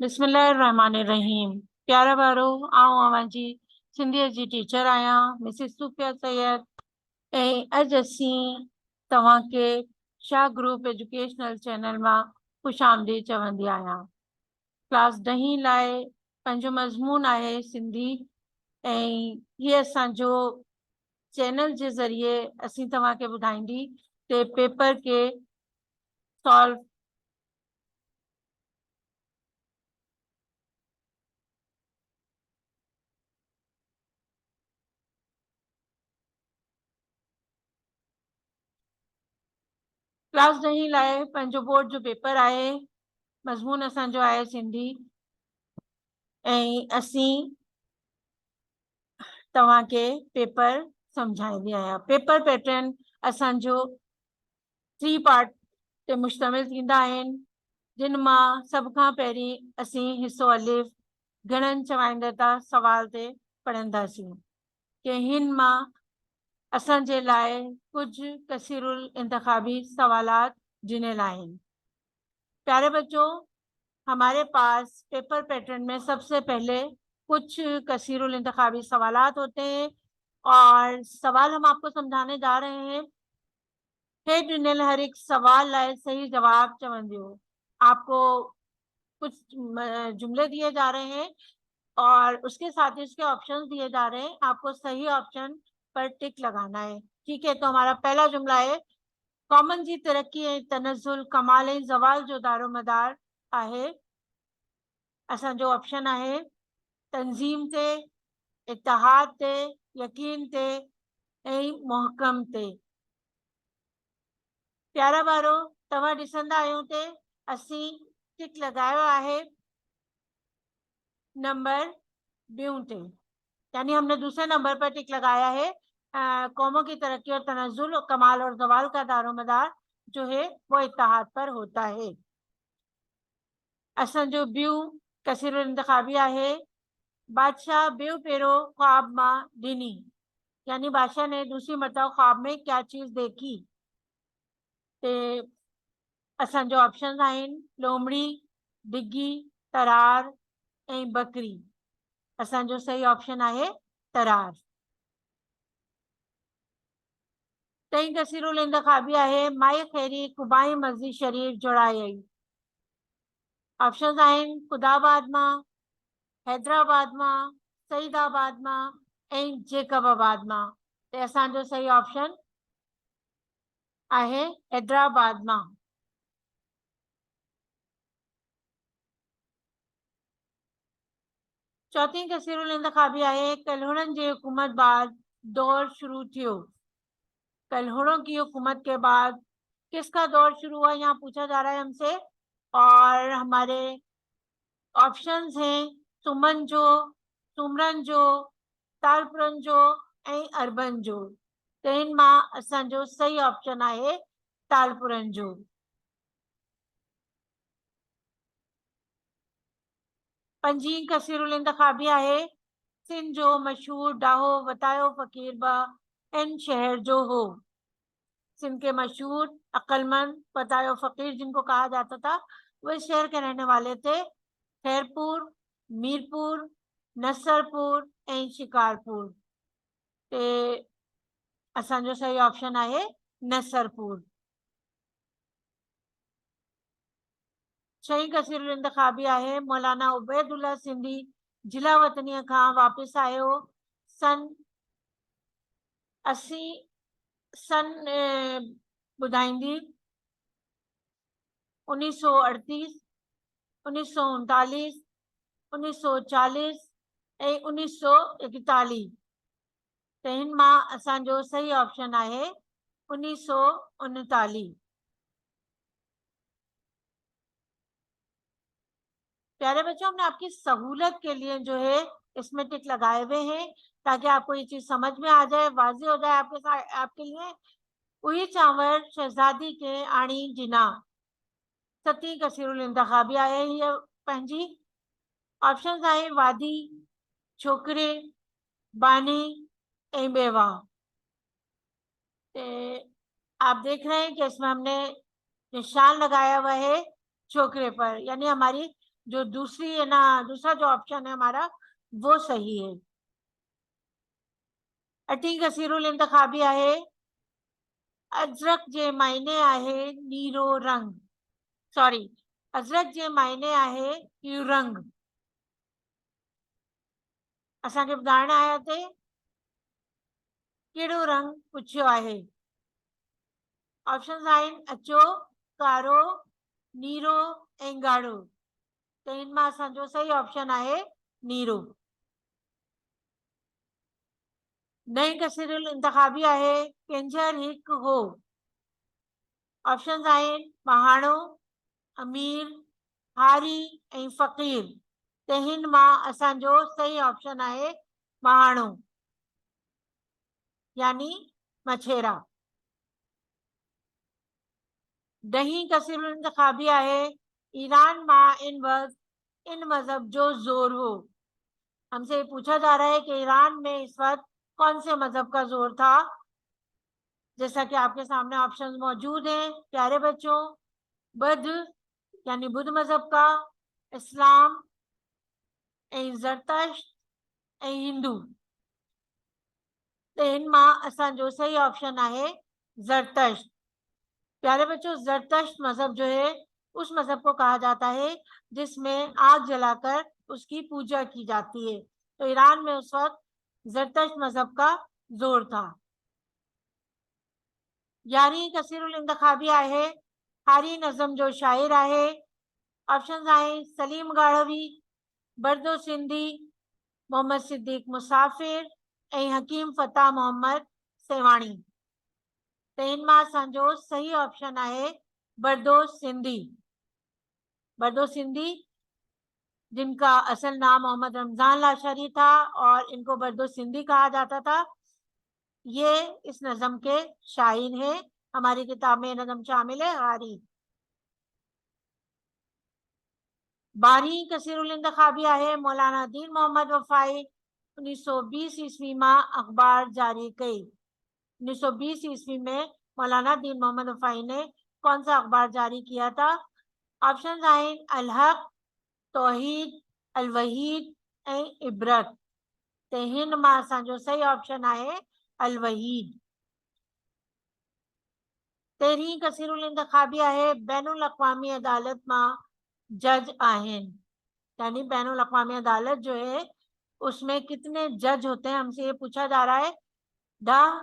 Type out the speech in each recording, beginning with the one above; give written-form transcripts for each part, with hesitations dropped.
बिस्मिल्लाहिर्रहमानिर्रहीम। प्यारा बारो आऊं अवां जी सिंधीअ जी टीचर आहियां मिसिस सुफिया सैयद। ऐं अॼु असीं तव्हांखे शाह ग्रुप एजुकेशनल चैनल मां ख़ुशि आमदीद चवंदी आहियां। क्लास 10 लाइ पंहिंजो मज़मून आहे सिंधी ऐं हीअ असांजो चैनल जे ज़रिए असीं तव्हांखे ॿुधाईंदी ते पेपर खे सॉल्व क्लास 10 लाइ पंहिंजो बोर्ड जो पेपर आहे। मज़मून असांजो आहे सिंधी ऐं असीं तव्हांखे पेपर सम्झाईंदी आहियां। पेपर पैटर्न असांजो 3 पार्ट ते मुश्तमिल थींदा आहिनि, जिन मां सभ खां पहिरीं असीं हिसो अलिफ घणनि चवाईंदड़ सवाल ते पढ़ंदासीं कि हिन मां असांजे लाइ कुछ कसीरुल इंतखाबी सवालात ॾिनल आहिनि। प्यारे बच्चों, हमारे पास पेपर पैटर्न में सबसे पहले कुछ कसीरुल इंतखाबी सवालात होते हैं और सवाल हम आपको समझाने जा रहे हैं। हे ॾिनल हर एक सवाल लाए सही जवाब चवंदियो। आपको कुछ जुमले दिए जा रहे हैं और उसके साथ ही उसके ऑप्शंस दिए जा रहे हैं। आपको सही ऑप्शन पर टिक लगाना है। ठीक है, तो हमारा पहला जुमला है, कॉमन जी तरक्की ऐं तनज़ुल कमाल ऐं ज़वाल जो दारोमदार आहे। असांजो ऑप्शन आहे तंज़ीम ते, इत्तेहाद ते, यकीन ते ऐं मुहकम ते। प्यारा बारो, तव्हां ॾिसंदा आहियो ते असीं टिक लगायो आहे नंबर 2 पे, यानी हमने दूसरे नंबर पर टिक लगाया है। कौमों की तरक्की और तनज़ुल और कमाल और ज़वाल का दारोमदार जो है वो इत्तेहाद पर होता है। असांजो ॿियो कसीरुल इंतखाबी आहे, बादशाह ॿियो पहिरो ख्वाब मां ॾिनी, यानी बादशाह ने दूसरी मरतबा ख्वाब में क्या चीज़ देखी। ते असांजो ऑप्शन आहिनि लोमड़ी, डिगी, तरार ऐं बकरी। असांजो सही ऑप्शन आहे तरार। तई कसीरुल इंतखाबी आहे, माई खैरी कुबाई मस्जिद शरीफ जोड़ाई। ऑप्शन आहिनि खुदाबाद मां, हैदराबाद मां, सईदाबाद मां ऐं जेकबाबाद मां। ते असांजो सही ऑप्शन आहे हैदराबाद मां। चौथी कसीरुल इंतखाबी आहे, कलहुणनि जी हुकूमत बाद दौर शुरू थियो। कलहुणों की हुकूमत के बाद किसका दौर शुरू हुआ, यहाँ पूछा जा रहा है हमसे। और हमारे ऑप्शंस हैं सुमन जो, सुमरन जो, तालपुरन जो ऐं अरबन जो। तो इन मां असांजो सही ऑप्शन आहे तालपुरन जो। पंजी कसीरुल इंतखाबी आहे, सिंध जो मशहूर डाहो वतायो फकीर बा इन शहर जो हो। सिंध के मशहूर अक्लमंद वतायो फकीर जिनको कहा जाता था, वह शहर के रहने वाले थे खैरपुर, मीरपुर, नसरपुर ऐं शिकारपुर। ते असांजो सही ऑप्शन आहे नसरपुर। छही कसीरुल इंतखाबी आहे, मौलाना उबैदुल्ला सिंधी जिला वतनीअ खां वापसि आयो सन 80 सन ॿुधाईंदी 1938, 1939, 1940 ऐं 1941। त हिन मां असांजो सही ऑप्शन आहे 1939। प्यारे बच्चों, हमने आपकी सहूलत के लिए जो है इसमें टिक लगाए हुए हैं ताकि आपको ये चीज समझ में आ जाए, वाज़ेह हो जाए आपके लिए। उही चांवर शहजादी के आणी जिना। सती कसीरुल इंतखाबी आहे हीअ पंहिंजी। ऑप्शन आहे वादी, छोकरे, बानी ऐं बेवा। आप देख रहे हैं कि इसमें हमने निशान लगाया हुआ है छोकरे पर, यानी हमारी जो दूसरी है ना, दूसरा जो ऑप्शन है हमारा वो सही है। अटी कसीरुल इंतखाबी आहे अजरक जे मायने आहे नीरो रंग, सॉरी, अजरक जे मायने आहे इहो रंग। असांखे ॿुधाइण आया ते कहिड़ो रंग पुछियो आहे। ऑप्शन आहिनि अचो, कारो, नीरो ऐं ॻाढ़ो। त हिन मां असांजो सही ऑप्शन आहे नीरो। नई कसीरुल इंतखाबी आहे कंहिंजर हिकु हो। ऑप्शन आहिनि महाणो, अमीर, हारी ऐं फ़कीर। त हिन मां असांजो सही ऑप्शन आहे महाणो, यानी मछेरा। ॾहीं कसीरुल इंतखाबी आहे ईरान मां इन मजहब जो जोर हो। हमसे पूछा जा रहा है कि ईरान में इस वक्त कौन से मजहब का जोर था। जैसा कि आपके सामने ऑप्शंस मौजूद हैं प्यारे बच्चों, बुद्ध यानी बुद्ध मजहब का, इस्लाम ऐं ज़रतश्त ऐं हिंदू। तो इन मां असांजो सही ऑप्शन आहे ज़रतश्त। प्यारे बच्चों, ज़रतश्त मजहब जो है उस मजहब को कहा जाता है जिसमें आग जलाकर उसकी पूजा की जाती है। तो ईरान में उस वक्त ज़रतश्त मजहब का जोर था। 11वीं कसीरुल इंतखाबी आहे हारी नज़म जो शाइर आहे। ऑप्शन आहिनि सलीम गाढ़वी, बरदो सिंधी, मोहम्मद सिद्दीक मुसाफिर ऐं हकीम फ़ताह मोहम्मद सेवाणी। तो इन मां असांजो सही ऑप्शन आहे बरदो सिंधी। बरदो सिंधी, जिनका असल नाम मोहम्मद रमजान लाशरी था और इनको बरदो सिंधी कहा जाता था, ये इस नज़म के शायर हैं। हमारी किताब में नज़म शामिल है हारी। 12वीं कसीरुल इंतखाबी आहे मौलाना दीन मोहम्मद वफ़ाई 1920 ईस्वी में अखबार जारी कई। 1920 ईस्वी में मौलाना दीन मोहम्मद वफ़ाई ने कौन सा अखबार जारी किया था। ऑप्शन आहिनि अल हक, तौहीद, अल वहीद ऐं इबरत। ते हिन मां असांजो सही ऑप्शन आहे अल वहीद। 13वीं कसीरुल इंतखाबी आहे बैनुल अक़वामी अदालत मां जज आहिनि, यानी बैनुल अक़वामी अदालत जो है उसमें कितने जज होते हैं। हमसे ये पूछा जा रहा है 10,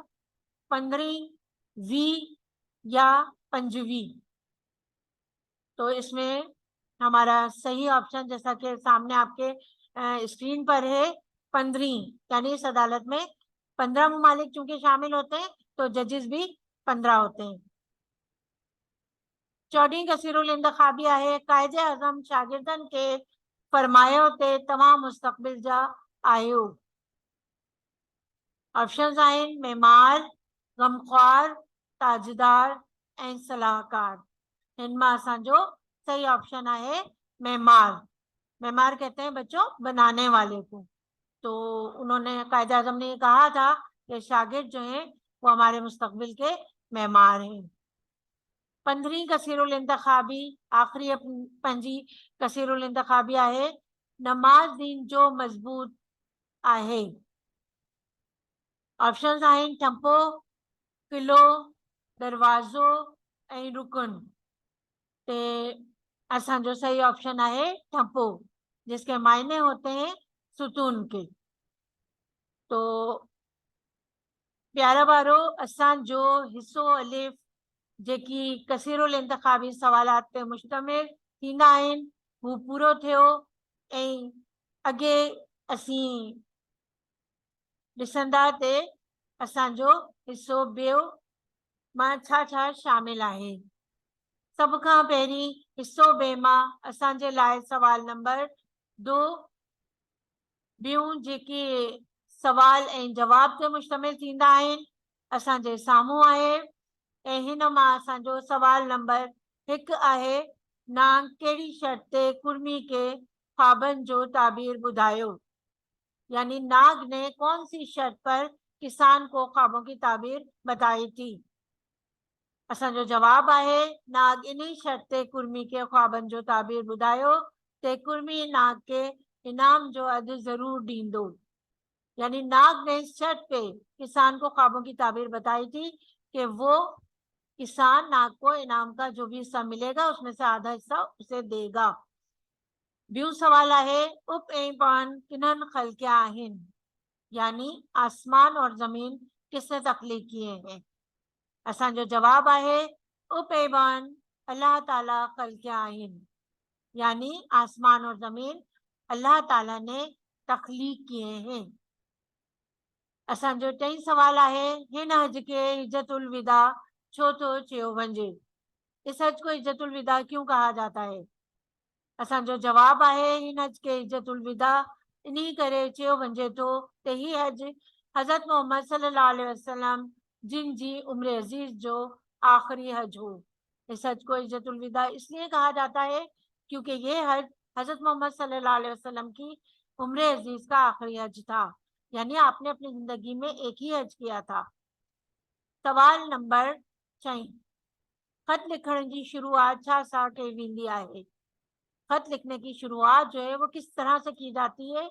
15, 20 या 25। तो इसमें हमारा सही ऑप्शन जैसा कि सामने आपके स्क्रीन पर है 15, यानी इस अदालत में 15 ममालिक चूंकि शामिल होते हैं तो जजेस भी 15 होते हैं। 14वीं कसीरुल इंतखाबी आहे कायदे आज़म शागिर्दन के फरमायो ते तमाम मुस्तक़बिल जा आयो। ऑप्शंस आहिनि मेमार, गमख्वार, ताजदार ऐं सलाहकार। इन मां असांजो सही ऑप्शन आहे मेमार। मेमार कहते हैं बच्चों बनाने वाले को। तो उन्होंने कायदे आज़म ने ये कहा था कि शागिर्द जो हैं वो हमारे मुस्तक़बिल के मेमार हैं। 15वीं कसीरुल इंतखाबी आखिरी पंजी कसीरुल इंतखाबी आहे नमाज दीन जो मजबूत आहे। ऑप्शंस आहिनि टंपो, किलो, दरवाज़ो ऐं रुकन। ते असांजो सही ऑप्शन आहे टंपो, जिसके मायने होते हैं सुतून के। तो प्यारा बारो असांजो हिस्सो अलिफ जेकी कसीरुल इंतखाबी सवालात ते मुश्तमिल थींदा आहिनि हू पूरो थियो। ऐं अॻे असीं ॾिसंदा ते असांजो हिस्सो ॿियो मां छा छा शामिल आहे। सब खां पहिरीं हिस्सो ॿिए मां असांजे लाइ सवाल नंबर 2 ॿियूं जेके सवाल ऐं जवाब ते मुश्तमिल थींदा आहिनि असांजे साम्हूं आहे। ऐं हिन मां असांजो सवाल नंबर 1 आहे नांग कहिड़ी शर्त ते कुर्मी के ख्वाबन जो ताबीर ॿुधायो, यानी नाग ने कौन सी शर्त पर किसान को ख्वाबों की ताबीर बताई थी। असांजो जवाब आहे नाग इन्ही शर्त ते कुर्मी के ख्वाबन जो ताबीर ॿुधायो ते कुर्मी नाग के इनाम जो अद जरूर ॾींदो। यानी नाग ने इस शर्त पे किसान को ख्वाबों की ताबीर बताई थी कि वो किसान नाग को इनाम का जो भी हिस्सा मिलेगा उसमें से आधा हिस्सा उसे देगा। ॿियो सवाल आहे उप ऐं पान किन्हनि ख़ल्क़िया आहिनि, यानी आसमान और जमीन किसने तख्लीक किए हैं। असांजो जवाब आहे उप ऐं पान अल्लाह ताला ख़ल्क़िया आहिनि, यानी आसमान और जमीन अल्लाह ताला ने तख्लीक किए हैं। असांजो टें सवाल आहे हिन हज के हिज्जतुल विदा छो तो चयो वञे। इस हज को हिज्जतुल विदा क्यों कहा जाता है। असांजो जवाब आहे हिन हज के हिज्जतुल विदा इन्ही करे चयो वञे थो त ही हज हज़रत मोहम्मद सल्लल्लाहु अलैहि वसल्लम जिन जी उम्र अजीज जो आखिरी हज हो। इस हज को हिज्जतुल विदा इसलिए कहा जाता है क्योंकि ये हज हज़रत मोहम्मद सल्लल्लाहु अलैहि वसल्लम की उम्र अजीज का आखिरी हज था, यानी आपने अपनी जिंदगी में एक ही हज किया था। सवाल नंबर 6, खत लिखण जी शुरुआत छा सां कई वेंदी आहे। खत लिखने की शुरुआत जो है वो किस तरह से की जाती है।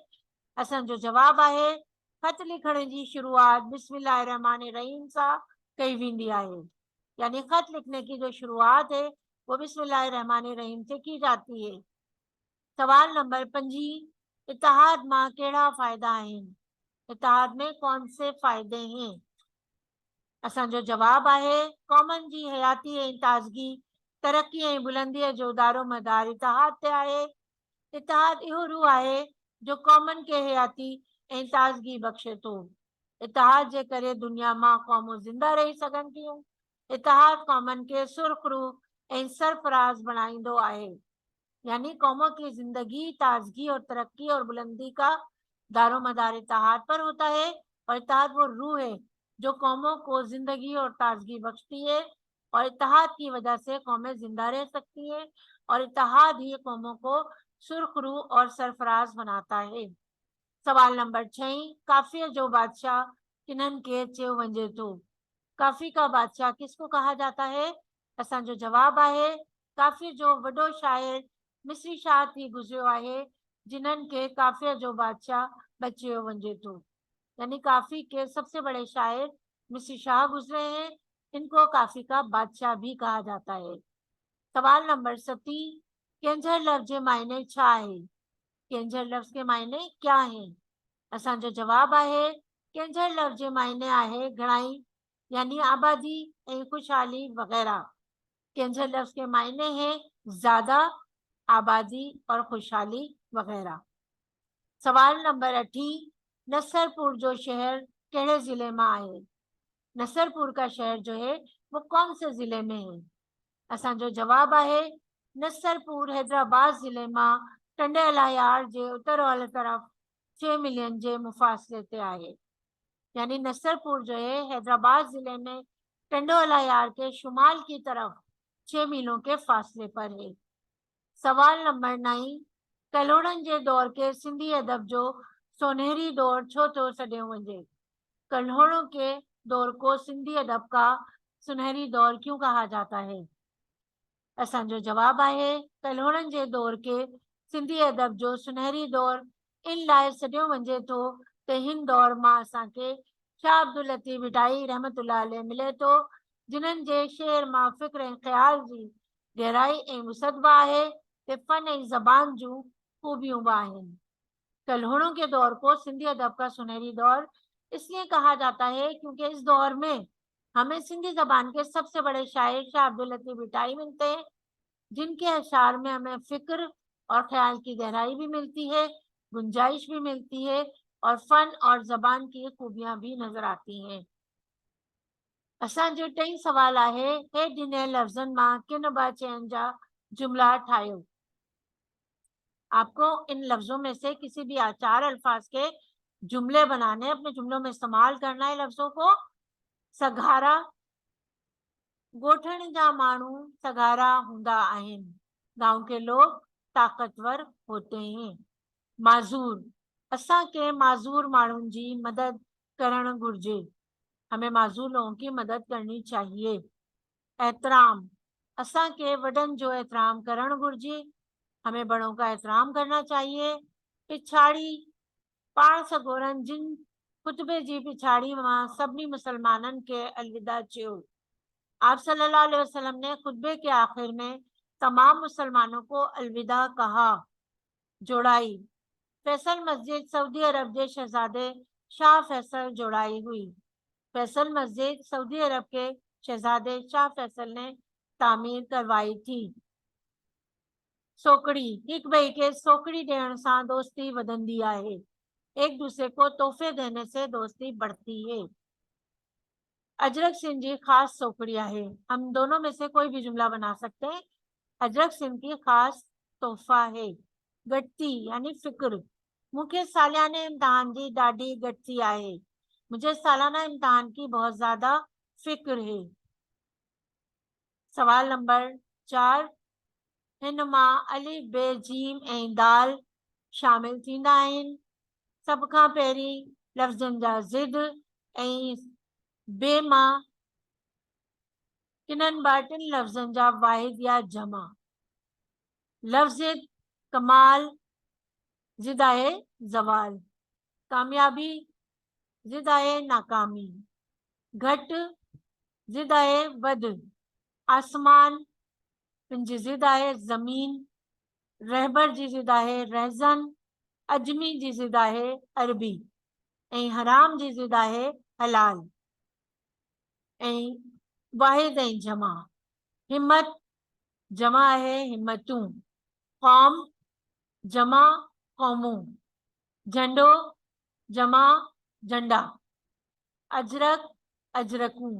असांजो जवाब आहे खत लिखण जी शुरुआत बिस्मिल्लाहिर्रहमानिर्रहीम सां कई वेंदी आहे, यानी खत लिखने की जो शुरुआत है वो बिस्मिल्लाहिर्रहमानिर्रहीम से की जाती है। सवाल नंबर 5, इत्तेहाद मां कहिड़ा फ़ाइदा आहिनि। इत्तेहाद में कौन से फायदे हैं। असांजो जवाब आहे क़ौमनि जी हयाती ऐं ताज़गी तरक्की ऐं बुलंदीअ जो दारो मदार इत्तेहाद ते आहे। इत्तेहाद इहो रूह आहे जो क़ौमनि खे हयाती ऐं ताज़गी बख़्शे थो। इत्तेहाद जे करे दुनिया मां क़ौमूं ज़िंदा रही सघनि थियूं। इत्तेहाद क़ौमनि खे सुरख़रू ऐं सरफराज़ बणाईंदो आहे, यानी कौमों की जिंदगी ताजगी और तरक्की और बुलंदी का दारोमदार इत्तेहाद पर होता है। और इत्तेहाद वो रूह है जो कौमों को जिंदगी और ताजगी बख्शती है, और इत्तेहाद की वजह से कौमें जिंदा रह सकती हैं, और इत्तेहाद ही कौमों को सुरखरू और सरफराज बनाता है। सवाल नंबर 6, काफिया जो बादशाह किन्हनि खे चयो वञे थो। काफी का बादशाह किसको कहा जाता है। असांजो जवाब आहे काफी जो वॾो शायर मिस्री शाह थी गुज़रियो आहे, जिन्हनि के काफिया जो बादशाह बचियो वञे थो, यानी काफी के सबसे बड़े शायर मिस्री शाह गुजरे हैं, इनको काफी का बादशाह भी कहा जाता है। सवाल नंबर 7, केंझर लफ्ज़ जे मायने छा आहे। केंझर लफ्ज़ के मायने क्या है। असांजो जवाब आहे केंझर लफ्ज़ जे मायने आहे घणाई, यानी आबादी ऐं खुशहाली वगैरह। केंझर लफ्ज़ के मायने है ज्यादा, आबादी और खुशहाली वगैरह। सवाल नंबर 8, नसरपुर जो शहर कहिड़े जिले में आहे। नसरपुर का शहर जो है वो कौन से जिले में है। असांजो जवाब आहे नसरपुर हैदराबाद जिले में टंडयालायार जे उत्तर वाले तरफ 6 मील जे मुफ़ासिले ते आहे, यानी नसरपुर जो है हैदराबाद जिले में टंडोलायार के शुमाल की तरफ 6 मीलों के फासले पर है। सवाल नंबर 9, कल्होड़नि जे दौर के सिंधी अदब जो सोनहरी दौर छो तो सॾियो वञे। कल्होड़ों के दौर को सिंधी अदब का सुनहरी दौर क्यों कहा जाता है। असांजो जवाब आहे कल्होड़नि जे दौर के सिंधी अदब जो सुनहरी दौर इन लाइ सॾियो वञे थो त हिन दौर मां असांखे शाह अब्दुल लतीफ़ मिठाई रहमतुल्लाह अलैह मिले थो, जिन्हनि जे शेर मां फ़िक्र ऐं ख़्याल जी गहराई ऐं मुसदबा आहे ते फ़न ऐं ज़बान जूं खूबियूं बि आहिनि। कल्होड़ों के दौर को सिंधी अदब का सुनहरी दौर इसलिए कहा जाता है क्योंकि इस दौर में हमें सिंधी जबान के सबसे बड़े शायर शाह अब्दुल लतीफ़ मिठाई मिलते हैं, जिनके अशार में हमें फिक्र और ख्याल की गहराई भी मिलती है, गुंजाइश भी मिलती है, और फन और जबान की खूबियां भी नजर आती हैं। असांजो टें सवाल आहे हे ॾिनल लफ्ज़नि मां किन ॿ चइनि जा जुमला ठाहियो। आपको इन लफ्जों में से किसी भी 4 अल्फाज के जुमले बनाने, अपने जुमलों में इस्तेमाल करना है लफ्जों को। सघारा, गोठण जा माण्हू सघारा हूंदा आहिनि, गांव के लोग ताकतवर होते हैं। माजूर, असांखे माजूर माण्हुनि जी मदद करण घुर्जे, हमें माजूर लोगों की मदद करनी चाहिए। एहतराम, असांखे वॾनि जो एहतराम करण घुर्जे, हमें बड़ों का एहतराम करना चाहिए। पिछाड़ी पाण सगोरन जिन खुतबे जी पिछाड़ी मां सभी मुसलमानन के अलविदा चयो। आप सल्लल्लाहु अलैहि वसल्लम ने खुतबे के आखिर में तमाम मुसलमानों को अलविदा कहा, जोड़ाई। फैसल मस्जिद सऊदी अरब के शहजादे शाह फैसल जोड़ाई हुई। फैसल मस्जिद सऊदी अरब के शहजादे शाह फैसल ने तामीर करवाई थी। सोकड़ी हिक ॿिए खे सोकड़ी ॾियण सां दोस्ती वधंदी आहे। एक दूसरे को तोहफे देने से दोस्ती बढ़ती है। अजरक सिंह जी खास सोकड़िया है। हम दोनों में से कोई भी जुमला बना सकते हैं। अजरक सिंह की खास तोहफा है। गट्टी यानी फिक्र। मुझे सालाना इम्तिहान की ॾाढी गट्टी आहे। मुझे सालाना इम्तिहान की बहुत ज्यादा फिक्र है। सवाल नंबर 4, हिन मां अलिफ बे जीम ऐं दाल शामिल थींदा आहिनि। सभ खां पहिरीं लफ़्ज़नि जा ज़िद ऐं बे मां किननि ॿ-टिनि लफ़्ज़नि जा वाहिद या जमा। लफ़्ज़ कमाल ज़िद आहे ज़वाल। कामयाबी ज़िद आहे नाकामी। घटि ज़िद आहे वधि। आसमान पंहिंजी ज़िद आहे ज़मीन। रहबर जी ज़िद आहे रहज़न। अजमी जी ज़िद आहे अरबी ऐं हराम जी ज़िद आहे हलाल। ऐं वाहिद ऐं जमा। हिम्मत जमा आहे हिम्मतूं। कौम जमा क़ौमूं। झंडो जमा झंडा। अजरक अजरकूं।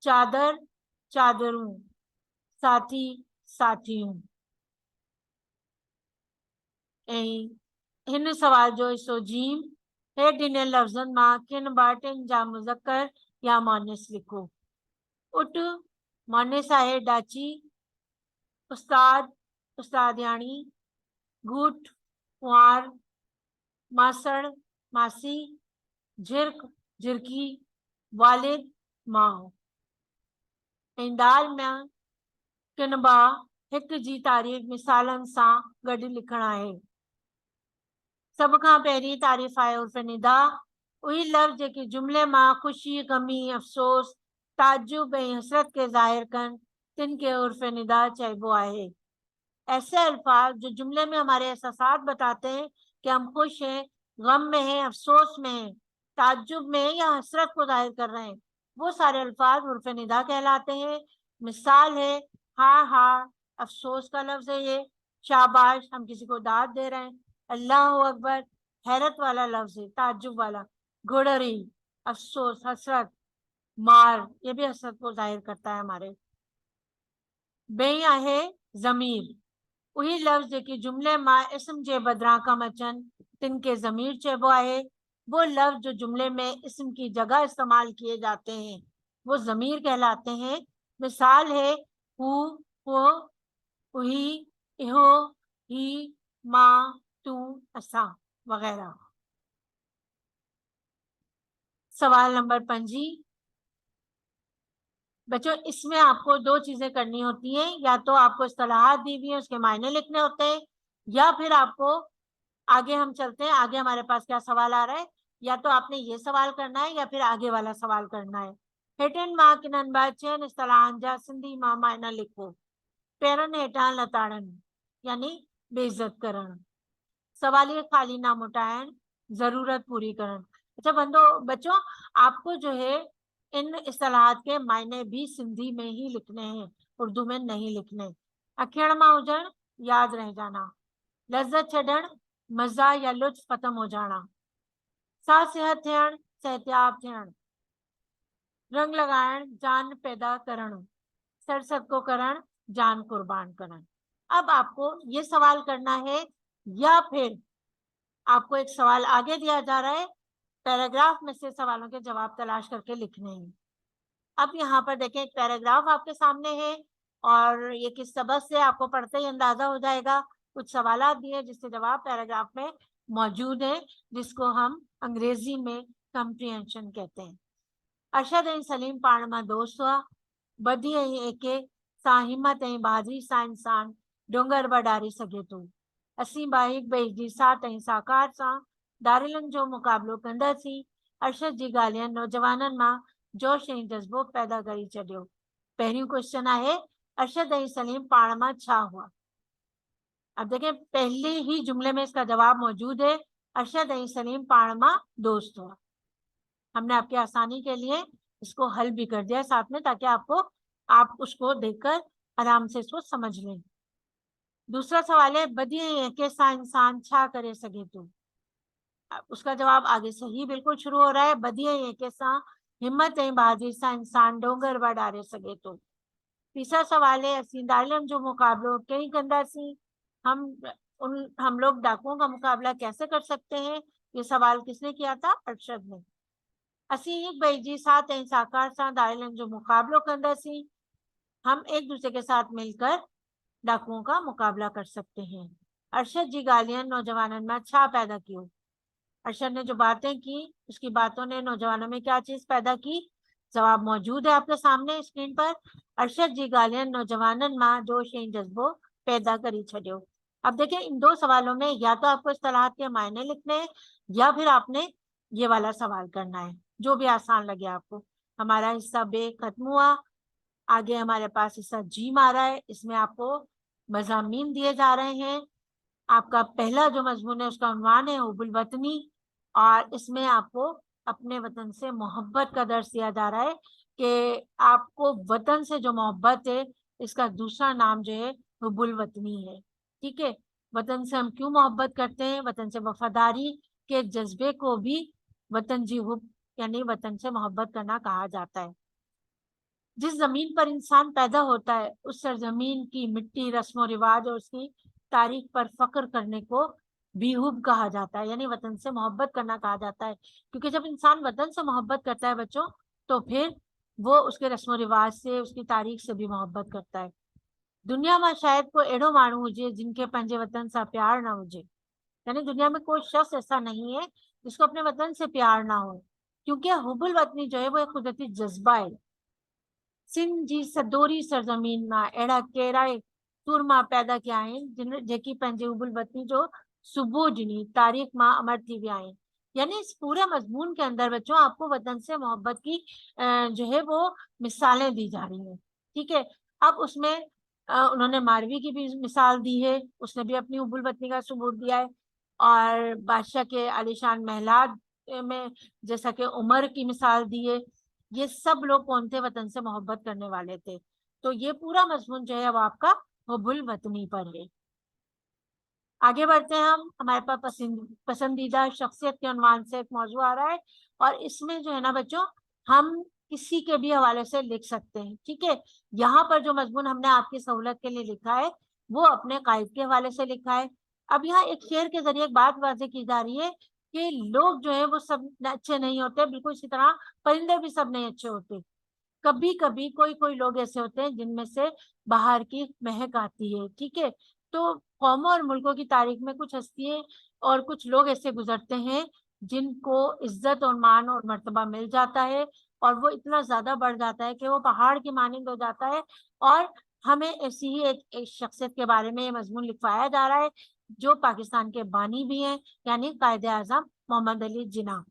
चादर चादरूं। साथी साथियूं। ऐं हिन सवाल जो हिसो जीम। हेठि ॾिनल लफ़्ज़नि मां किन ॿ-टिनि जा मुज़कर या मुअनिस लिखो। उट मुअनिस आहे डाची। उस्ताद उस्तादियाणी। घूट कुंवार। मासड़ मासी। झिरक झिरकी। वालिद माउ। ऐं दाल में किन ॿ हिक जी तारीफ़ मिसालनि सां गॾु लिखणु आहे। सभ खां पहिरीं तारीफ़ आहे उर्फ़ निदा। उही लफ़्ज़ जेके जुमिले मां ख़ुशी गमी अफ़सोस ताजुब ऐं हसरत के ज़ाहिर कनि तिन के उर्फ़ निदा चइबो आहे। ऐसे अल्फाज जो जुमले में हमारे एहसासात बताते हैं कि हम खुश हैं, गम में हैं, अफसोस में हैं, ताज्जुब में हैं या हसरत को जाहिर कर रहे हैं, वो सारे अल्फाज उर्फ़ निदा कहलाते हैं। मिसाल है हा अफसोस का लफ्ज़ है ये। शाबाश हम किसी को दाद दे रहे हैं। अल्लाह अकबर हैरत वाला लफ्ज़ है, ताज्जुब वाला। घोड़री अफसोस हसरत। मार ये भी हसरत को जाहिर करता है हमारे। बेई आहे ज़मीर। उही लफ़्ज़ जेके जुमले मां इस्म जे बदिरां कम अचनि तिन के ज़मीर चइबो आहे। वो लफ्ज़ जो जुमले में इस्म की जगह इस्तेमाल किए जाते हैं वो ज़मीर कहलाते हैं। मिसाल है हू वो उही इहो ही मां तू असां वगैरह। सवाल नंबर 5। बच्चों इसमें आपको 2 चीजें करनी होती हैं। या तो आपको इस्तिलाहात दी हुई है उसके मायने लिखने होते हैं, या फिर आपको आगे हम चलते हैं, आगे हमारे पास क्या सवाल आ रहा है। या तो आपने ये सवाल करना है या फिर आगे वाला सवाल करना है। हेठन मां किनन बाचन इस्तिलाहन जा सिंधी मां मायना लिखो। पैरन हेठां लताड़न यानी बेइज्जत करण। सवालिए खाली ना मुटायन जरूरत पूरी करण। अच्छा बच्चों आपको जो है इन इस्तिलाहात के मायने भी सिंधी में ही लिखने हैं, उर्दू में नहीं लिखने। अखियण मां हुजण याद रह जाना। लज्जत छड़न मजा या लुत्फ खत्म हो जाना। साह सेहत थियण सेहतियाब थियण। रंग लगायण जान पैदा करण। सर सदको करण जान कुर्बान करण। अब आपको ये सवाल करना है या फिर आपको एक सवाल आगे दिया जा रहा है, पैराग्राफ में से सवालों के जवाब तलाश करके लिखने हैं। अब यहाँ पर देखें एक पैराग्राफ आपके सामने है और ये किस सबक से आपको पढ़ते ही अंदाजा हो जाएगा। कुछ सवाल दिए जिसके जवाब पैराग्राफ में मौजूद है, जिसको हम अंग्रेजी में कंप्रीहेंशन कहते हैं। अरशद ऐं सलीम पाण मां दोस्त हुआ। बदी ऐं एके सां हिम्मत ऐं बहादुरी सां इंसान डोंगर वडारे सघे थो। असीं बि हिक ॿिए जी साथ ऐं साकार सां दारिलनि जो मुक़ाबिलो कंदासीं। अरशद जी ॻाल्हियुनि नौजवाननि मां जोश ऐं जज़्बो पैदा करे छॾियो। पहिरियों क्वेश्चन आहे, अरशद ऐं सलीम पाण मां छा हुआ? अब देखें, पहले ही जुमले में इसका जवाब मौजूद है, अरशद ऐं सलीम पाण मां दोस्त हुआ। हमने आपकी आसानी के लिए इसको हल भी कर दिया साथ में, ताकि आप उसको देखकर आराम से इसको समझ लें। दूसरा सवाल है, बदी के सां इंसान छा करे सके थो? उसका जवाब आगे से ही बिल्कुल शुरू हो रहा है, बदी के सां हिम्मत ऐं बहादुरी सां इंसान डोंगर वडारे सके थो। तीसरा सवाल है, असीं दारिलम जो मुकाबलो कहीं कंदासीं? हम लोग डाकुओं का मुकाबला कैसे कर सकते हैं? ये सवाल किसने किया था? अरशद ने। असीं हिक ॿिए जी साथ ऐं साकार सां दारिलम जो मुकाबलो कंदासीं। हम एक दूसरे के साथ मिलकर डाकुओं का मुकाबला कर सकते हैं। अरशद जी ॻाल्हियुनि नौजवाननि में छा पैदा कियो? अरशद ने जो बातें की, उसकी बातों ने नौजवानों में क्या चीज पैदा की? जवाब मौजूद है आपके सामने स्क्रीन पर। अरशद जी ॻाल्हियुनि नौजवाननि मां जोश ऐं जज्बो पैदा करी छॾियो। अब देखिए, इन दो सवालों में या तो आपको इस्तिलाहात के मायने लिखने हैं, या फिर आपने ये वाला सवाल करना है, जो भी आसान लगे आपको। हमारा हिस्सा बे खत्म हुआ, आगे हमारे पास हिस्सा जीम आ रहा है। इसमें आपको मज़ामीन दिए जा रहे हैं। आपका पहला जो मजमून है उसका उन्वान है हुब्बुल वतनी, और इसमें आपको अपने वतन से मोहब्बत का दर्स दिया जा रहा है कि आपको वतन से जो मोहब्बत है, इसका दूसरा नाम जो है हुब्बुल वतनी है। ठीक है, वतन से हम क्यों मोहब्बत करते हैं? वतन से वफादारी के जज्बे को भी वतन जी हुब यानी वतन से मोहब्बत करना कहा जाता है। जिस जमीन पर इंसान पैदा होता है, उस सरजमीन की मिट्टी, रस्म रिवाज और उसकी तारीख पर फख्र करने को बेहुब कहा जाता है, यानी वतन से मोहब्बत करना कहा जाता है। क्योंकि जब इंसान वतन से मोहब्बत करता है बच्चों, तो फिर वो उसके रस्म रिवाज से, उसकी तारीख से भी मोहब्बत करता है। दुनिया में शायद कोई अड़ो माण्हू हुजे जिनके पंहिंजे वतन से प्यार न हुजे, यानी दुनिया में कोई शख्स ऐसा नहीं है जिसको अपने वतन से प्यार ना हो, क्योंकि हुब्बुल वतनी जो है वो एक कुदरती जज्बा है। सिंध जी सदोरी सरजमीन में अड़ा कहिड़ा तुरमा पैदा किया आहिनि जेकी पंहिंजे हुब्बुल वतनी जो सुबुह ॾिनी तारीख़ में अमर थी विया आहिनि। यानी इस पूरे मजमून के अंदर बच्चों आपको वतन से मोहब्बत की जो है वो मिसालें दी जा रही हैं। ठीक है, अब उसमें उन्होंने मारवी की भी मिसाल दी है, उसने भी अपनी हुब्बुल वतनी का सबूत दिया है। और बादशाह के आलिशान महलात में जैसा कि उमर की मिसाल दी है। ये सब लोग कौन थे? वतन से मोहब्बत करने वाले थे। तो ये पूरा मजमून जो है वो आपका हुब्बुल वतनी पर है। आगे बढ़ते हैं हम, हमारे पास पसंदीदा शख्सियत के उन्वान से एक मौजू आ रहा है, और इसमें जो है ना बच्चों, हम किसी के भी हवाले से लिख सकते हैं। ठीक है, यहाँ पर जो मजमून हमने आपकी सहूलत के लिए लिखा है वो अपने कायद के हवाले से लिखा है। अब यहाँ एक शेर के जरिए एक बात वाज़ेह की जा रही है कि लोग जो है वो सब अच्छे नहीं होते, बिल्कुल इसी तरह परिंदे भी सब नहीं अच्छे होते। कभी कभी कोई लोग ऐसे होते हैं जिनमें से बाहर की महक आती है। ठीक है, तो कौमों और मुल्कों की तारीख में कुछ हस्तियां और कुछ लोग ऐसे गुजरते हैं जिनको इज्जत और मान और मर्तबा मिल जाता है, और वो इतना ज्यादा बढ़ जाता है कि वो पहाड़ की मानिंद हो जाता है। और हमें ऐसी ही एक शख्सियत के बारे में ये मजमून लिखवाया जा रहा है जो पाकिस्तान के बानी भी हैं, यानी कायदे आजम मोहम्मद अली जिन्ना,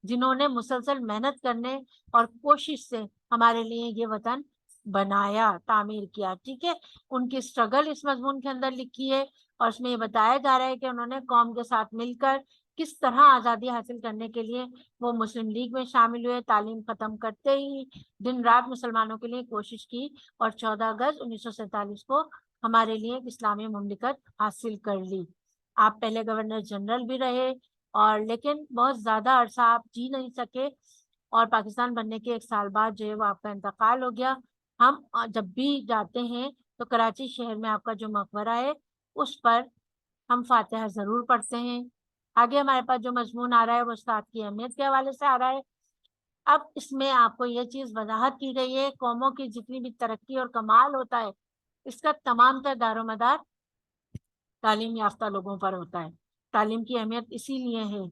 जिन्होंने मुसलसल मेहनत करने और कोशिश से हमारे लिए ये वतन बनाया, तामीर किया। ठीक है, उनकी स्ट्रगल इस मजमून के अंदर लिखी है, और उसमें ये बताया जा रहा है कि उन्होंने कौम के साथ मिलकर किस तरह आज़ादी हासिल करने के लिए वो मुस्लिम लीग में शामिल हुए, तालीम ख़त्म करते ही दिन रात मुसलमानों के लिए कोशिश की, और 14 अगस्त 1947 को हमारे लिए एक इस्लामी मुमलिकत हासिल कर ली। आप पहले गवर्नर जनरल भी रहे, और लेकिन बहुत ज़्यादा अरसा आप जी नहीं सके, और पाकिस्तान बनने के 1 साल बाद जो है वो आपका इंतकाल हो गया। हम जब भी जाते हैं तो कराची शहर में आपका जो मकबरा है उस पर हम फातिहा ज़रूर पढ़ते हैं। आगे हमारे पास जो मजमून आ रहा है वो उस्ताद की अहमियत के हवाले से आ रहा है। अब इसमें आपको ये चीज़ वजाहत की गई है, कौमों की जितनी भी तरक्की और कमाल होता है इसका तमाम तर दारोमदार तालीम याफ्ता लोगों पर होता है। तालीम की अहमियत इसीलिए है,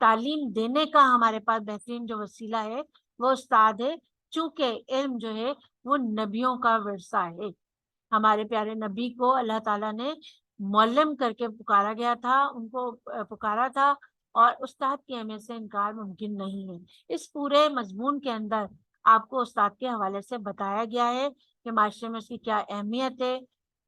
तालीम देने का हमारे पास बेहतरीन जो वसीला है वो उस्ताद है, चूंकि इल्म जो है वो नबियों का विरसा है। ہمارے پیارے نبی کو اللہ تعالیٰ نے معلم کر کے پکارا گیا تھا، ان کو پکارا تھا، اور استاد کی اہمیت سے انکار ممکن نہیں ہے۔ اس پورے مضمون کے اندر آپ کو استاد کے حوالے سے بتایا گیا ہے کہ معاشرے میں اس کی کیا اہمیت ہے۔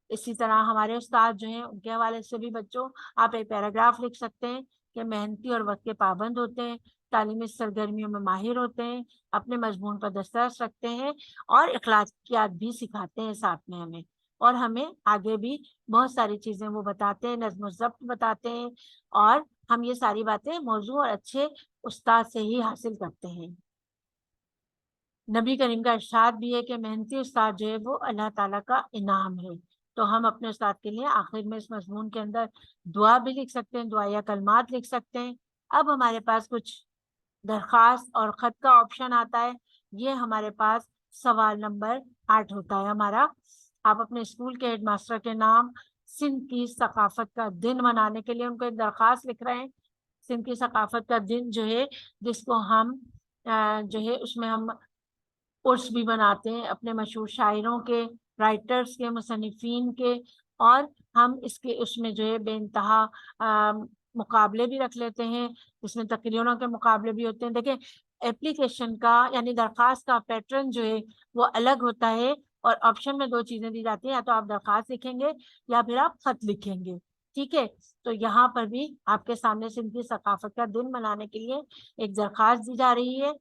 اسی طرح ہمارے استاد جو ہیں ان کے حوالے سے بھی بچوں آپ ایک پیراگراف لکھ سکتے ہیں کہ محنتی اور وقت کے پابند ہوتے ہیں، تعلیمی سرگرمیوں میں ماہر ہوتے ہیں، اپنے مضمون پر دسترس رکھتے ہیں، اور اخلاقیات بھی سکھاتے ہیں ساتھ میں ہمیں، اور ہمیں آگے بھی بہت ساری چیزیں وہ بتاتے ہیں، نظم و ضبط بتاتے ہیں، اور ہم یہ ساری باتیں موضوع اور اچھے استاد سے ہی حاصل کرتے ہیں۔ نبی کریم کا ارشاد بھی ہے کہ محنتی استاد جو ہے وہ اللہ تعالیٰ کا انعام ہے۔ تو ہم اپنے استاد کے لیے آخر میں اس مضمون کے اندر دعا بھی لکھ سکتے ہیں، دعا یا کلمات لکھ سکتے ہیں۔ اب ہمارے پاس کچھ درخواست اور خط کا آپشن آتا ہے، یہ ہمارے پاس سوال نمبر 8 ہوتا ہے ہمارا۔ آپ اپنے اسکول کے ہیڈ ماسٹر کے نام سندھ کی ثقافت کا دن منانے کے لیے ان کو ایک درخواست لکھ رہے ہیں۔ سندھ کی ثقافت کا دن جو ہے جس کو ہم جو ہے اس میں ہم عرس بھی بناتے ہیں اپنے مشہور شاعروں کے، رائٹرز کے، مصنفین کے، اور ہم اس میں جو ہے بے انتہا مقابلے بھی رکھ لیتے ہیں، اس میں تقریروں کے مقابلے بھی ہوتے ہیں۔ دیکھیں اپلیکیشن کا یعنی درخواست کا پیٹرن جو ہے وہ الگ ہوتا ہے، اور آپشن میں 2 چیزیں دی جاتی ہیں، یا تو آپ درخواست لکھیں گے یا پھر آپ خط لکھیں گے، ٹھیک ہے۔ تو یہاں پر بھی آپ کے سامنے سندھ کی ثقافت کا دن منانے کے لیے ایک درخواست دی جا رہی ہے،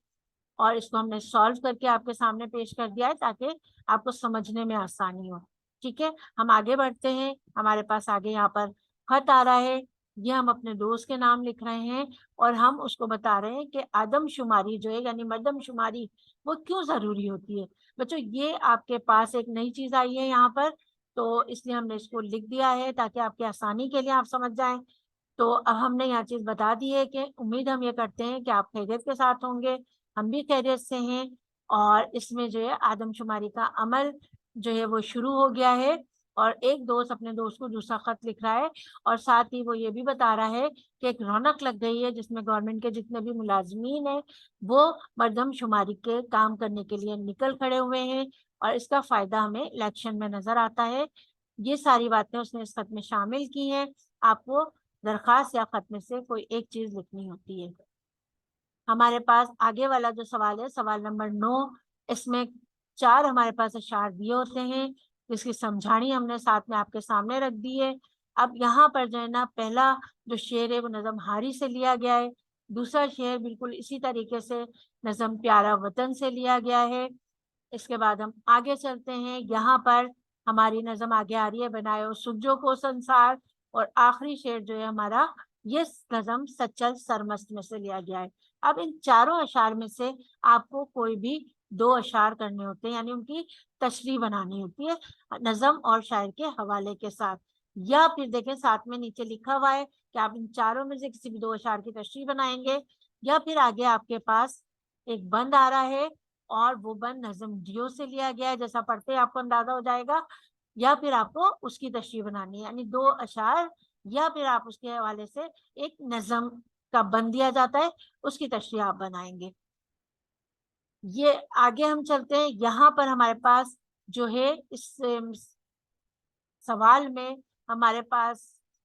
اور اس کو ہم نے سالو کر کے آپ کے سامنے پیش کر دیا ہے تاکہ آپ کو سمجھنے میں آسانی ہو، ٹھیک ہے۔ ہم آگے بڑھتے ہیں، ہمارے پاس آگے یہاں پر خط آ رہا ہے، یہ ہم اپنے دوست کے نام لکھ رہے ہیں، اور ہم اس کو بتا رہے ہیں کہ آدم شماری جو ہے یعنی مردم شماری وہ کیوں ضروری ہوتی ہے۔ بچوں یہ آپ کے پاس ایک نئی چیز آئی ہے یہاں پر، تو اس لیے ہم نے اس کو لکھ دیا ہے تاکہ آپ کی آسانی کے لیے آپ سمجھ جائیں۔ تو اب ہم نے یہاں چیز بتا دی ہے کہ امید ہم یہ کرتے ہیں کہ آپ خیریت کے ساتھ ہوں گے، ہم بھی خیریت سے ہیں، اور اس میں جو ہے آدم شماری کا عمل جو ہے وہ شروع ہو گیا ہے، اور ایک دوست اپنے دوست کو دوسرا خط لکھ رہا ہے، اور ساتھ ہی وہ یہ بھی بتا رہا ہے کہ ایک رونق لگ گئی ہے جس میں گورنمنٹ کے جتنے بھی ملازمین ہیں وہ مردم شماری کے کام کرنے کے لیے نکل کھڑے ہوئے ہیں، اور اس کا فائدہ ہمیں الیکشن میں نظر آتا ہے۔ یہ ساری باتیں اس نے اس خط میں شامل کی ہیں، آپ کو درخواست یا خط میں سے کوئی ایک چیز لکھنی ہوتی ہے۔ ہمارے پاس آگے والا جو سوال ہے سوال نمبر 9، اس میں 4 ہمارے پاس اشعار دیے ہوتے ہیں جس کی سمجھانی ہم نے ساتھ میں آپ کے سامنے رکھ دی ہے۔ اب یہاں پر جو ہے نا پہلا جو شعر ہے وہ نظم ہاری سے لیا گیا ہے، دوسرا شعر بالکل اسی طریقے سے نظم پیارا وطن سے لیا گیا ہے۔ اس کے بعد ہم آگے چلتے ہیں، یہاں پر ہماری نظم آگے آ رہی ہے بنائے سجو کو سنسار، اور آخری شعر جو ہے ہمارا یہ نظم سچل سرمست میں سے لیا گیا ہے۔ اب ان چاروں اشعار میں سے آپ کو کوئی بھی 2 اشعار کرنے ہوتے ہیں، یعنی ان کی تشریح بنانی ہوتی ہے نظم اور شاعر کے حوالے کے ساتھ، یا پھر دیکھیں ساتھ میں نیچے لکھا ہوا ہے کہ آپ ان چاروں میں سے کسی بھی 2 اشعار کی تشریح بنائیں گے، یا پھر آگے آپ کے پاس ایک بند آ رہا ہے اور وہ بند نظم ڈیو سے لیا گیا ہے، جیسا پڑھتے ہیں آپ کو اندازہ ہو جائے گا، یا پھر آپ کو اس کی تشریح بنانی ہے، یعنی 2 اشعار یا پھر آپ اس کے حوالے سے ایک نظم کا بند دیا جاتا ہے، اس کی تشریح آپ بنائیں گے۔ یہ آگے ہم چلتے ہیں، یہاں پر ہمارے پاس جو ہے اس سوال میں ہمارے پاس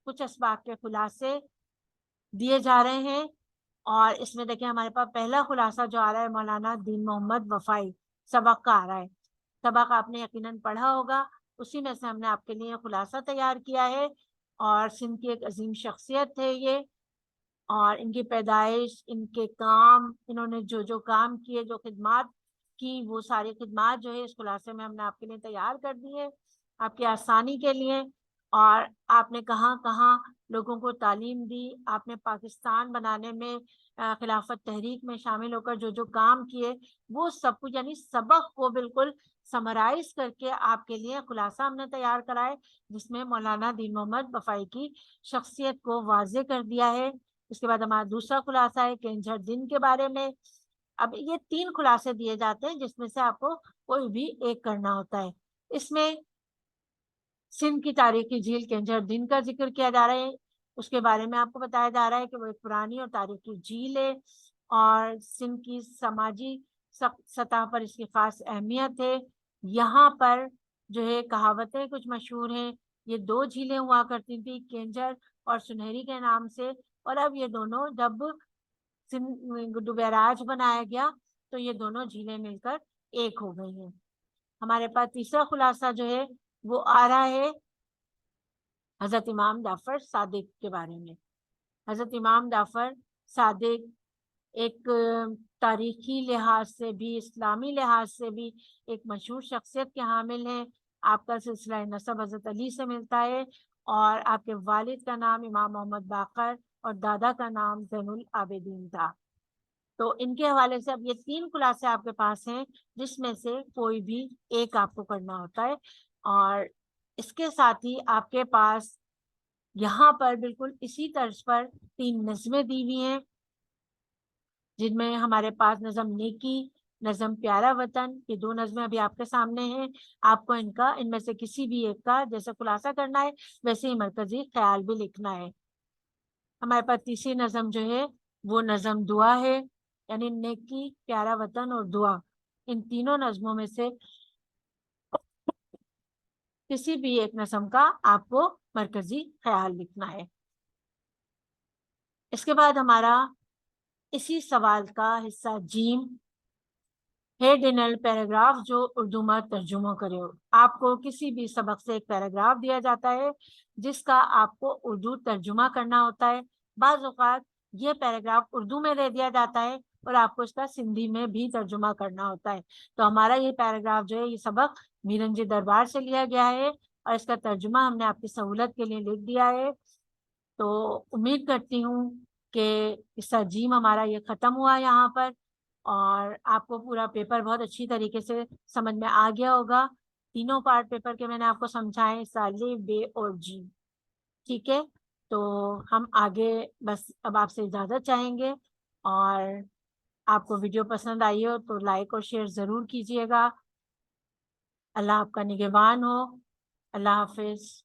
کچھ اسباق کے خلاصے دیے جا رہے ہیں، اور اس میں دیکھیں ہمارے پاس پہلا خلاصہ جو آ رہا ہے مولانا دین محمد وفائی سبق کا آ رہا ہے۔ سبق آپ نے یقیناً پڑھا ہوگا، اسی میں سے ہم نے آپ کے لیے خلاصہ تیار کیا ہے، اور سندھ کی ایک عظیم شخصیت ہے یہ، اور ان کی پیدائش، ان کے کام، انہوں نے جو کام کیے، جو خدمات کی، وہ ساری خدمات جو ہے اس خلاصے میں ہم نے آپ کے لیے تیار کر دی ہے آپ کی آسانی کے لیے۔ اور آپ نے کہاں کہاں لوگوں کو تعلیم دی، آپ نے پاکستان بنانے میں خلافت تحریک میں شامل ہو کر جو کام کیے، وہ سب کچھ یعنی سبق کو بالکل سمرائز کر کے آپ کے لیے خلاصہ ہم نے تیار کرا ہے، جس میں مولانا دین محمد وفائی کی شخصیت کو واضح کر دیا ہے۔ اس کے بعد ہمارا دوسرا خلاصہ ہے کینجھر دن کے بارے میں۔ اب یہ 3 خلاصے دیے جاتے ہیں جس میں سے آپ کو کوئی بھی ایک کرنا ہوتا ہے۔ اس میں سندھ کی تاریخی جھیل کینجھر دن کا ذکر کیا جا رہا ہے، اس کے بارے میں آپ کو بتایا جا رہا ہے کہ وہ ایک پرانی اور تاریخی جھیل ہے، اور سندھ کی سماجی سطح پر اس کی خاص اہمیت ہے۔ یہاں پر جو ہے کہاوتیں کچھ مشہور ہیں. یہ 2 جھیلیں ہوا کرتی تھی، کینجر اور سنہری کے نام سے، اور اب یہ دونوں جب بیراج بنایا گیا تو یہ دونوں جھیلیں مل کر ایک ہو گئی ہیں. ہمارے پاس تیسرا خلاصہ جو ہے وہ آ رہا ہے حضرت امام جعفر صادق کے بارے میں. حضرت امام جعفر صادق ایک تاریخی لحاظ سے بھی، اسلامی لحاظ سے بھی ایک مشہور شخصیت کے حامل ہیں. آپ کا سلسلہ نسب حضرت علی سے ملتا ہے، اور آپ کے والد کا نام امام محمد باقر اور دادا کا نام زین العابدین تھا. تو ان کے حوالے سے اب یہ 3 خلاصے آپ کے پاس ہیں، جس میں سے کوئی بھی ایک آپ کو کرنا ہوتا ہے. اور اس کے ساتھ ہی آپ کے پاس یہاں پر بالکل اسی طرز پر 3 نظمیں دی ہوئی ہیں، جن میں ہمارے پاس نظم نیکی، نظم پیارا وطن، یہ 2 نظمیں ابھی آپ کے سامنے ہیں. آپ کو ان میں سے کسی بھی ایک کا جیسے خلاصہ کرنا ہے ویسے ہی مرکزی خیال بھی لکھنا ہے. ہمارے پاس تیسری نظم جو ہے وہ نظم دعا ہے، یعنی نیکی، پیارا وطن اور دعا، ان تینوں نظموں میں سے کسی بھی ایک نظم کا آپ کو مرکزی خیال لکھنا ہے. اس کے بعد ہمارا اسی سوال کا حصہ جیم، ہیڈ انل پیراگراف جو اردو میں ترجمہ کرے. آپ کو کسی بھی سبق سے ایک پیراگراف دیا جاتا ہے جس کا آپ کو اردو ترجمہ کرنا ہوتا ہے. بعض اوقات یہ پیراگراف اردو میں دے دیا جاتا ہے اور آپ کو اس کا سندھی میں بھی ترجمہ کرنا ہوتا ہے. تو ہمارا یہ پیراگراف جو ہے، یہ سبق میرنجی دربار سے لیا گیا ہے اور اس کا ترجمہ ہم نے آپ کی سہولت کے لیے لکھ دیا ہے. تو امید کرتی ہوں کہ قصہ جیم ہمارا یہ ختم ہوا یہاں پر، اور آپ کو پورا پیپر بہت اچھی طریقے سے سمجھ میں آ گیا ہوگا. 3 پارٹ پیپر کے میں نے آپ کو سمجھائے، سالے، بے اور جیم. ٹھیک ہے، تو ہم آگے بس اب آپ سے اجازت چاہیں گے، اور آپ کو ویڈیو پسند آئی ہو تو لائک اور شیئر ضرور کیجیے گا. اللہ آپ کا نگہبان ہو. اللہ حافظ.